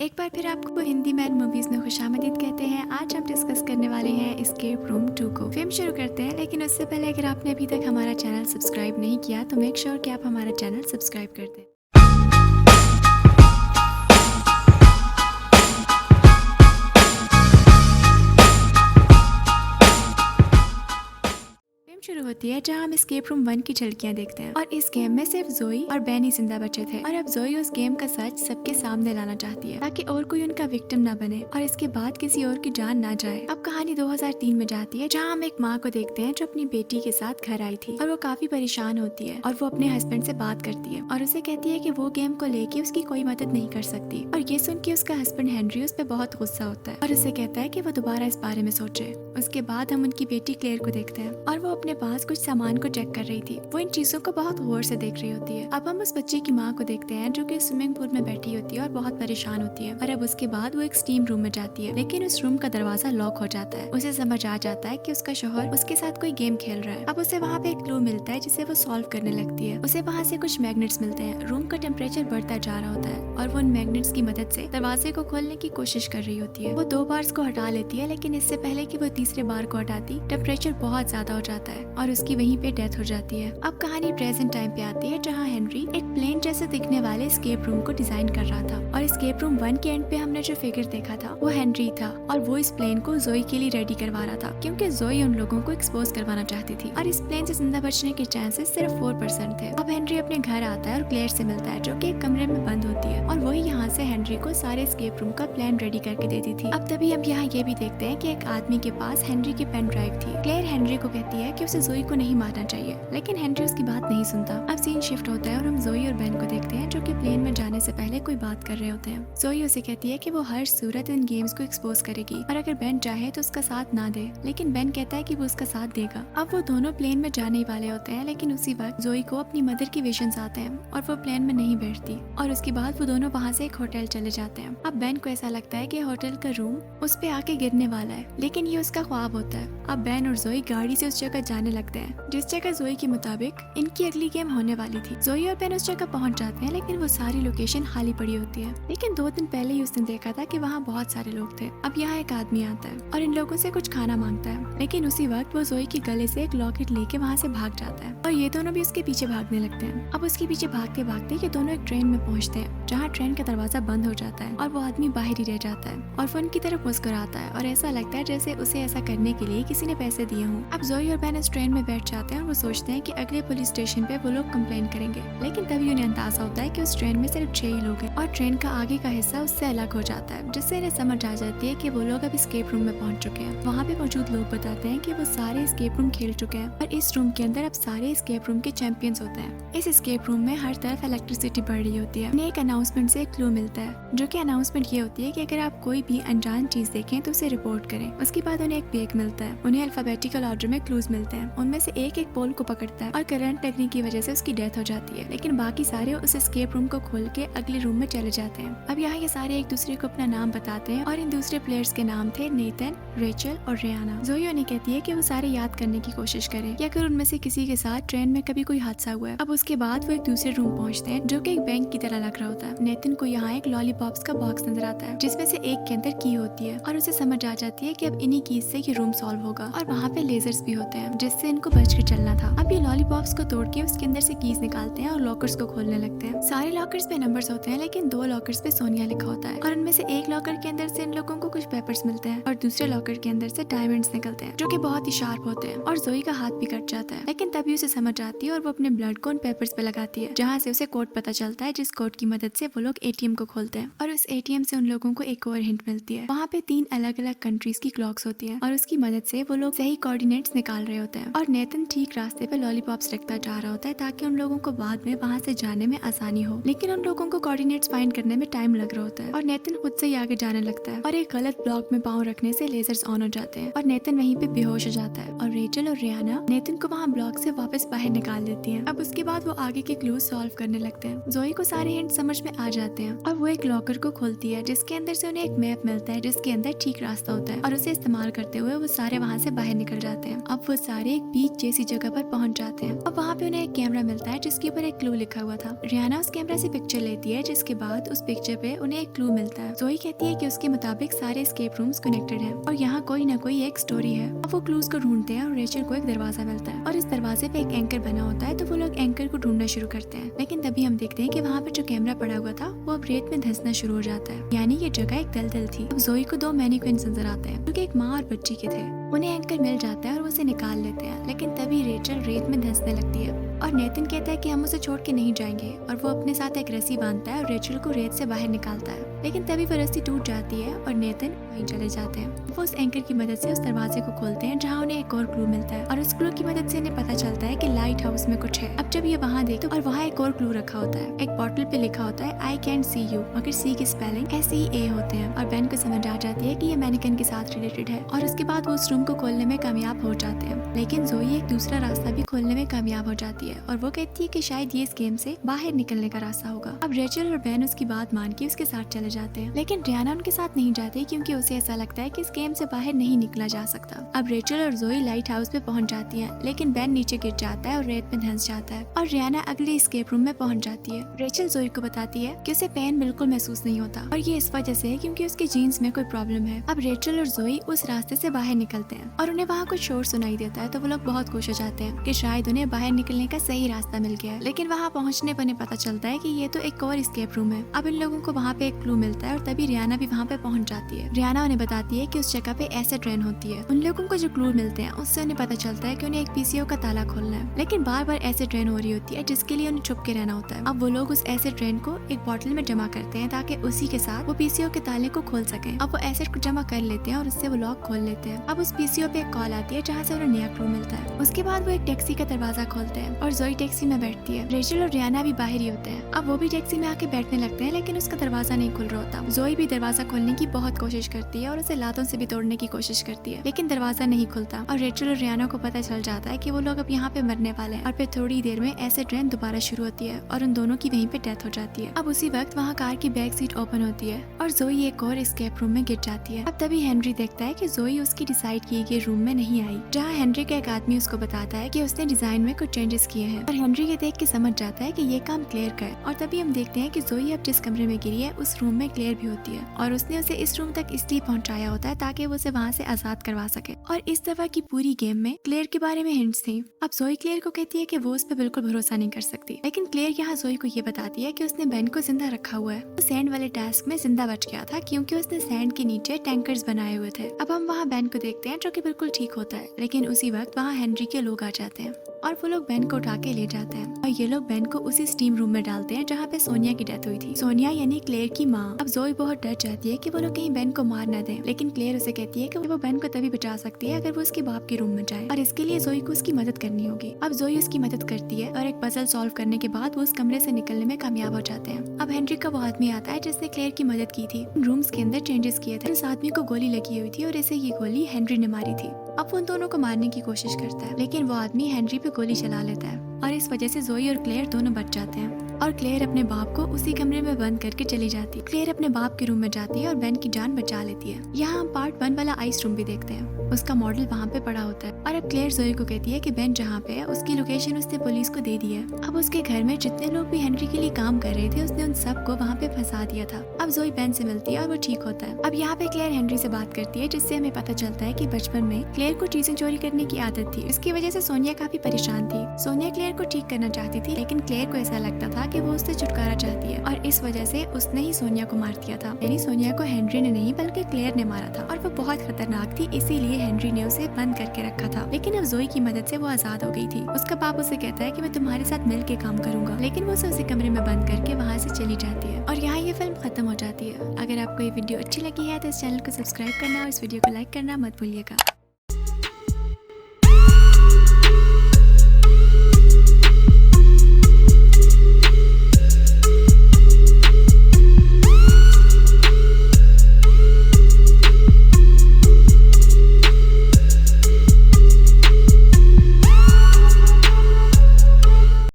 एक बार फिर आपको हिंदी मैन मूवीज में खुशामदीद कहते हैं। आज हम डिस्कस करने वाले हैं एस्केप रूम 2 को। फिल्म शुरू करते हैं, लेकिन उससे पहले अगर आपने अभी तक हमारा चैनल सब्सक्राइब नहीं किया तो मेक श्योर कि आप हमारा चैनल सब्सक्राइब कर दें। शुरू होती है जहां हम एस्केप रूम 1 की झलकियां देखते हैं और इस गेम में सिर्फ जोई और बेन ही जिंदा बचे थे और अब जोई उस गेम का सच सबके सामने लाना चाहती है ताकि और कोई उनका विक्टिम ना बने और इसके बाद किसी और की जान ना जाए। अब कहानी 2003 में जाती है जहां हम एक माँ को देखते हैं जो अपनी बेटी के साथ घर आई थी और वो काफी परेशान होती है और वो अपने हस्बैंड से बात करती है और उसे कहती है कि वो गेम को लेके उसकी कोई मदद नहीं कर सकती और ये सुन के उसका हस्बैंड हेनरी उस पर बहुत गुस्सा होता है और उसे कहता है कि वो दोबारा इस बारे में सोचे। उसके बाद हम उनकी बेटी क्लेयर को देखते हैं और वो अपने पास कुछ सामान को चेक कर रही थी। वो इन चीजों को बहुत गौर से देख रही होती है। अब हम उस बच्चे की माँ को देखते हैं जो कि स्विमिंग पूल में बैठी होती है और बहुत परेशान होती है और अब उसके बाद वो एक स्टीम रूम में जाती है, लेकिन उस रूम का दरवाजा लॉक हो जाता है। उसे समझ आ जाता है कि उसका शौहर उसके साथ कोई गेम खेल रहा है। अब उसे वहाँ पे एक क्लू मिलता है जिसे वो सॉल्व करने लगती है। उसे वहाँ से कुछ मैग्नेट्स मिलते हैं। रूम का टेम्परेचर बढ़ता जा रहा होता है और वो उन मैग्नेट्स की मदद से दरवाजे को खोलने की कोशिश कर रही होती है। वो 2 बार्स को हटा लेती है, लेकिन इससे पहले कि वो तीसरे बार को हटाती टेम्परेचर बहुत ज्यादा हो जाता है और उसकी वहीं पे डेथ हो जाती है। अब कहानी प्रेजेंट टाइम पे आती है जहाँ हेनरी एक प्लेन जैसे दिखने वाले एस्केप रूम को डिजाइन कर रहा था और एस्केप रूम 1 के एंड पे हमने जो फिगर देखा था वो हेनरी था और वो इस प्लेन को जोई के लिए रेडी करवा रहा था क्योंकि जोई उन लोगों को एक्सपोज करवाना चाहती थी और इस प्लेन से जिंदा बचने के चांसेस सिर्फ 4% थे। अब हेनरी अपने घर आता है और क्लेयर से मिलता है जो कि एक कमरे में बंद होती है और वही यहाँ से हेनरी को सारे एस्केप रूम का प्लान रेडी करके देती थी। अब तभी हम यहाँ ये भी देखते हैं कि एक आदमी के पास हेनरी की पेन ड्राइव थी। क्लेयर हेनरी को कहती है कि उसे जोई को नहीं मारना चाहिए, लेकिन हेनरी उसकी बात नहीं सुनता। अब सीन शिफ्ट होता है और हम जोई और बेन को देखते हैं जो कि प्लेन में जाने से पहले कोई बात कर रहे होते हैं। जोई उसे कहती है कि वो हर सूरत इन गेम्स को एक्सपोज करेगी और अगर बेन चाहे तो उसका साथ ना दे, लेकिन बेन कहता है कि वो उसका साथ देगा। अब वो दोनों प्लेन में जाने ही वाले होते हैं, लेकिन उसी वक्त जोई को अपनी मदर की विजन्स आते हैं और वो प्लेन में नहीं बैठती और उसके बाद वो दोनों वहाँ से एक होटल चले जाते हैं। अब बेन को ऐसा लगता है कि होटल का रूम उस पे आके गिरने वाला है, लेकिन ये उसका ख्वाब होता है। अब बेन और जोई गाड़ी से उस जगह जाने लगते हैं जिस जगह जोई के मुताबिक इनकी अगली गेम होने वाली थी। जोई और बेन उस जगह पहुंच जाते हैं, लेकिन वो सारी लोकेशन खाली पड़ी होती है। लेकिन 2 दिन पहले ही उसने देखा था कि वहाँ बहुत सारे लोग थे। अब यहाँ एक आदमी आता है और इन लोगों से कुछ खाना मांगता है, लेकिन उसी वक्त वो जोई के गले से एक लॉकेट लेके वहाँ से भाग जाता है और ये दोनों भी उसके पीछे भागने लगते हैं। अब उसके पीछे भागते भागते ये दोनों एक ट्रेन में पहुँचते हैं जहाँ ट्रेन का दरवाजा बंद हो जाता है और वो आदमी बाहर ही रह जाता है और वो उनकी तरफ मुस्कुराता है और ऐसा लगता है जैसे उसे ऐसा करने के लिए किसी ने पैसे दिए हों। अब जोई और बेन इस ट्रेन में बैठ जाते हैं और वो सोचते हैं कि अगले पुलिस स्टेशन पे वो लोग कंप्लेन करेंगे, लेकिन तभी उन्हें अंदाजा होता है कि उस ट्रेन में सिर्फ 6 ही लोग हैं और ट्रेन का आगे का हिस्सा उससे अलग हो जाता है, जिससे इन्हें समझ आ जाती है कि वो लोग अब एस्केप रूम में पहुंच चुके हैं। वहाँ पे मौजूद लोग बताते हैं कि वो सारे एस्केप रूम खेल चुके हैं और इस रूम के अंदर अब सारे एस्केप रूम के चैंपियंस होते हैं। इस एस्केप रूम में हर तरफ इलेक्ट्रिसिटी बढ़ रही होती है। उन्हें एक अनाउंसमेंट से एक क्लू मिलता है, जो कि अनाउंसमेंट ये होती है कि अगर आप कोई भी अनजान चीज देखें तो उसे रिपोर्ट करें। उसके बाद उन्हें एक बैग मिलता है। उन्हें अल्फाबेटिकल ऑर्डर में क्लूज मिलते हैं। उनमें से एक पोल को पकड़ता है और करंट लगने की वजह से उसकी डेथ हो जाती है, लेकिन बाकी सारे उस एस्केप रूम को खोल के अगले रूम में चले जाते हैं। अब यहाँ ये सारे एक दूसरे को अपना नाम बताते हैं और इन दूसरे प्लेयर्स के नाम थे नेथन, रेचल और रियाना। जोई उन्हें कहती है कि वो सारे याद करने की कोशिश करें कि अगर उनमें से किसी के साथ ट्रेन में कभी कोई हादसा हुआ है। अब उसके बाद वो एक दूसरे रूम पहुंचते हैं जो कि एक बैंक की तरह लग रहा होता है। नेथन को यहाँ एक लॉलीपॉप्स का बॉक्स नजर आता है जिसमें से एक के अंदर की होती है और उसे समझ आ जाती है कि अब इन्हीं कीज से ये रूम सॉल्व होगा और वहाँ पे लेजर्स भी होते हैं जिससे इनको बच के चलना था। अब ये लॉलीपॉप्स को तोड़ के उसके अंदर से कीज निकालते हैं और लॉकर्स को खोलने लगते हैं। सारे लॉकर्स पे नंबर्स होते हैं, लेकिन 2 लॉकर्स पे सोनिया लिखा होता है और उनमें से एक लॉकर के अंदर से इन लोगों को कुछ पेपर्स मिलते हैं और दूसरे लॉकर के अंदर से डायमंड्स निकलते हैं जो कि बहुत ही शार्प होते हैं और जोई का हाथ भी कट जाता है, लेकिन तभी उसे समझ आती है और वो अपने ब्लड को उन पेपर्स पे लगाती है, जहाँ से उसे कोड पता चलता है जिस कोड की मदद से वो लोग एटीएम को खोलते हैं और उस एटीएम से उन लोगों को एक और हिंट मिलती है। वहाँ पे 3 अलग अलग कंट्रीज की क्लॉक्स होती है और उसकी मदद से वो लोग सही कोऑर्डिनेट्स निकाल रहे होते हैं और नेथन ठीक रास्ते पे लॉलीपॉप्स रखता जा रहा होता है ताकि उन लोगों को बाद में वहाँ से जाने में आसानी हो, लेकिन उन लोगों को कोऑर्डिनेट्स फाइंड करने में टाइम लग रहा होता है और नेथन खुद से ही आगे जाने लगता है और एक गलत ब्लॉक में पाँव रखने से लेजर्स ऑन हो जाते हैं और नेथन वहीं पे बेहोश हो जाता है और रेचल और रियाना नेथन को वहाँ ब्लॉक से वापस बाहर निकाल देती हैं। अब उसके बाद वो आगे के क्लूज सॉल्व करने लगते हैं। जोई को सारे हिंट समझ में आ जाते हैं और वो एक लॉकर को खोलती है जिसके अंदर से उन्हें एक मैप मिलता है जिसके अंदर ठीक रास्ता होता है और उसे इस्तेमाल करते हुए वो सारे वहाँ से बाहर निकल जाते हैं। अब वो सारे एक बीच जैसी जगह पर पहुंच जाते हैं और वहाँ पे उन्हें एक कैमरा मिलता है जिसके ऊपर एक क्लू लिखा हुआ था। रियाना उस कैमरा से पिक्चर लेती है, जिसके बाद उस पिक्चर पे उन्हें एक क्लू मिलता है। जोई कहती है कि उसके मुताबिक सारे एस्केप रूम्स कनेक्टेड हैं और यहाँ कोई ना कोई एक स्टोरी है। अब वो क्लूज को ढूंढते हैं और रेचल को एक दरवाजा मिलता है और इस दरवाजे पे एक एंकर बना होता है, तो वो लोग एंकर को ढूंढना शुरू करते हैं। लेकिन तभी हम देखते हैं कि वहाँ पे जो कैमरा पड़ा हुआ था वो अब रेत में धंसना शुरू हो जाता है, यानी ये जगह एक दलदल थी। अब जोई को 2 मैनिक्विन्स नजर आते हैं जो कि एक माँ और बच्ची के थे। उन्हें एंकर मिल जाता है और वो उसे निकाल लेते हैं, लेकिन तभी रेचल रेत में धंसने लगती है और नेथन कहता है कि हम उसे छोड़ के नहीं जाएंगे और वो अपने साथ एक रस्सी बांधता है और रेचल को रेत से बाहर निकालता है। लेकिन तभी वो रस्सी टूट जाती है और नेथन वहीं चले जाते हैं। वो उस एंकर की मदद से उस दरवाजे को खोलते हैं जहाँ उन्हें एक और क्लू मिलता है और उस क्लू की मदद से उन्हें पता चलता है कि लाइट हाउस में कुछ है। अब जब ये वहाँ देखते और वहाँ एक और क्लू रखा होता है, एक बॉटल पे लिखा होता है आई कैन सी यू, मगर सी की स्पेलिंग SEA होते हैं और बेन को समझ आ जाती है कि ये मैनिकन के साथ रिलेटेड है और उसके बाद वो उस रूम को खोलने में कामयाब हो जाते हैं। लेकिन जोई एक दूसरा रास्ता भी खोलने में कामयाब हो जाती है और वो कहती है कि शायद ये इस गेम से बाहर निकलने का रास्ता होगा। अब रेचल और बेन उसकी बात मान के उसके साथ चले जाते हैं, लेकिन रियाना उनके साथ नहीं जाती क्योंकि उसे ऐसा लगता है कि इस गेम से बाहर नहीं निकला जा सकता। अब रेचल और जोई लाइट हाउस पे पहुंच जाती हैं, लेकिन बेन नीचे गिर जाता है और रेत में धंस जाता है और रियाना अगले एस्केप रूम में पहुंच जाती है। रेचल जोई को बताती है कि उसे पेन बिल्कुल महसूस नहीं होता और ये इस वजह से है क्योंकि उसके जीन्स में कोई प्रॉब्लम है। अब रेचल और जोई उस रास्ते से बाहर निकलते हैं और उन्हें वहाँ कुछ शोर सुनाई देता है, तो वो लोग बहुत खुश हो जाते हैं कि शायद उन्हें बाहर निकलने का सही रास्ता मिल गया है। लेकिन वहाँ पहुँचने पर उन्हें पता चलता है कि ये तो एक और एस्केप रूम है। अब इन लोगों को वहाँ पे एक क्लू मिलता है और तभी रियाना भी वहाँ पे पहुँच जाती है। रियाना उन्हें बताती है कि उस जगह पे एसिड रेन होती है। उन लोगों को जो क्लू मिलते हैं उससे उन्हें पता चलता है कि उन्हें एक PCO का ताला खोलना है, लेकिन बार बार एसिड रेन हो रही होती है जिसके लिए उन्हें छुप के रहना होता है। अब वो लोग उस एसिड रेन को एक बॉटल में जमा करते हैं ताकि उसी के साथ वो PCO के ताले को खोल सके। अब वो एसिड को जमा कर लेते हैं और उससे वो लॉक खोल लेते हैं। अब उस PCO पे एक कॉल आती है जहाँ से उन्हें नया क्लू मिलता है। उसके बाद वो एक टैक्सी का दरवाजा खोलते हैं और जोई टैक्सी में बैठती है। रेचल और रियाना भी बाहर ही होते हैं। अब वो भी टैक्सी में आके बैठने लगते हैं, लेकिन उसका दरवाजा नहीं खुल रहा होता। जोई भी दरवाजा खोलने की बहुत कोशिश करती है और उसे लातों से भी तोड़ने की कोशिश करती है, लेकिन दरवाजा नहीं खुलता और रेचल और रियाना को पता चल जाता है कि वो लोग अब यहाँ पे मरने वाले हैं। और फिर थोड़ी देर में एसिड रेन दोबारा शुरू होती है और उन दोनों की वहीं पे डेथ हो जाती है। अब उसी वक्त वहाँ कार की बैक सीट ओपन होती है और जोई एक और एस्केप रूम में गिर जाती है। अब तभी हेनरी देखता है कि जोई उसकी डिसाइड किए गए रूम में नहीं आई, जहाँ हेनरी का एक आदमी उसको बताता है कि उसने डिजाइन में कुछ चेंजेस किए हैं और हेनरी ये देख के समझ जाता है कि ये काम क्लेयर का है। और तभी हम देखते हैं कि जोई अब जिस कमरे में गिरी है उस रूम में क्लेयर भी होती है और उसने उसे इस रूम तक इसलिए पहुंचाया होता है ताकि वो उसे वहाँ से आजाद करवा सके। और इस दफा की पूरी गेम में क्लेयर के बारे में हिंट्स थी। अब जोई क्लेयर को कहती है कि वो उस पर बिल्कुल भरोसा नहीं कर सकती, लेकिन क्लेयर यहाँ जोई को ये बताती है कि उसने बेन को जिंदा रखा हुआ है। वो सैंड वाले टास्क में जिंदा बच गया था क्योंकि उसने सैंड के नीचे टैंकर्स बनाए हुए थे। अब हम वहाँ बेन को देखते हैं जो कि बिल्कुल ठीक होता है, लेकिन उसी वक्त वहाँ हेनरी के लोग आ जाते हैं और वो लोग बेन को उठा के ले जाते हैं और ये लोग बेन को उसी स्टीम रूम में डालते हैं जहाँ पे सोनिया की डेथ हुई थी। सोनिया यानी क्लेयर की माँ। अब जोई बहुत डर जाती है कि वो लोग कहीं बेन को मार न दें, लेकिन क्लेयर उसे कहती है कि वो बेन को तभी बचा सकती है अगर वो उसके बाप के रूम में जाए और इसके लिए जोई को उसकी मदद करनी होगी। अब जोई उसकी मदद करती है और एक पजल सॉल्व करने के बाद वो उस कमरे से निकलने में कामयाब हो जाते हैं। अब हेनरी का वो आदमी आता है जिसने क्लेयर की मदद की थी। रूम्स के अंदर चेंजेस किए थे। उस आदमी को गोली लगी हुई थी और इसे ये गोली हेनरी ने मारी थी। अब वो उन दोनों को मारने की कोशिश करता है, लेकिन वो आदमी हेनरी पे गोली चला लेता है और इस वजह से जोई और क्लेयर दोनों बच जाते हैं और क्लेयर अपने बाप को उसी कमरे में बंद करके चली जाती है। क्लेयर अपने बाप के रूम में जाती है और बेन की जान बचा लेती है। यहाँ हम पार्ट 1 वाला आइस रूम भी देखते हैं। उसका मॉडल वहाँ पे पड़ा होता है और अब क्लेयर जोई को कहती है कि बेन जहाँ पे है उसकी लोकेशन उसने पुलिस को दे दी है। अब उसके घर में जितने लोग भी हेनरी के लिए काम कर रहे थे उसने उन सबको वहाँ पे फंसा दिया था। अब जोई बेन से मिलती है और वो ठीक होता है। अब यहाँ पे क्लेयर हेनरी से बात करती है जिससे हमें पता चलता है कि बचपन में क्लेयर को चीजें चोरी करने की आदत थी। इसकी वजह से सोनिया काफी परेशान थी। सोनिया क्लेयर को ठीक करना चाहती थी, लेकिन क्लेयर को ऐसा लगता था कि वो उससे छुटकारा चाहती है और इस वजह से उसने ही सोनिया को मार दिया था। यानी सोनिया को हेनरी ने नहीं बल्कि क्लेयर ने मारा था और वो बहुत खतरनाक थी, इसीलिए हेनरी ने उसे बंद करके रखा था। लेकिन अब जोई की मदद से वो आजाद हो गई थी। उसका बाप उसे कहता है कि मैं तुम्हारे साथ मिल के काम करूंगा, लेकिन वो उसे कमरे में बंद करके वहाँ से चली जाती है और यहाँ ये फिल्म खत्म हो जाती है। अगर आपको ये वीडियो अच्छी लगी है तो इस चैनल को सब्सक्राइब करना और इस वीडियो को लाइक करना मत भूलिएगा।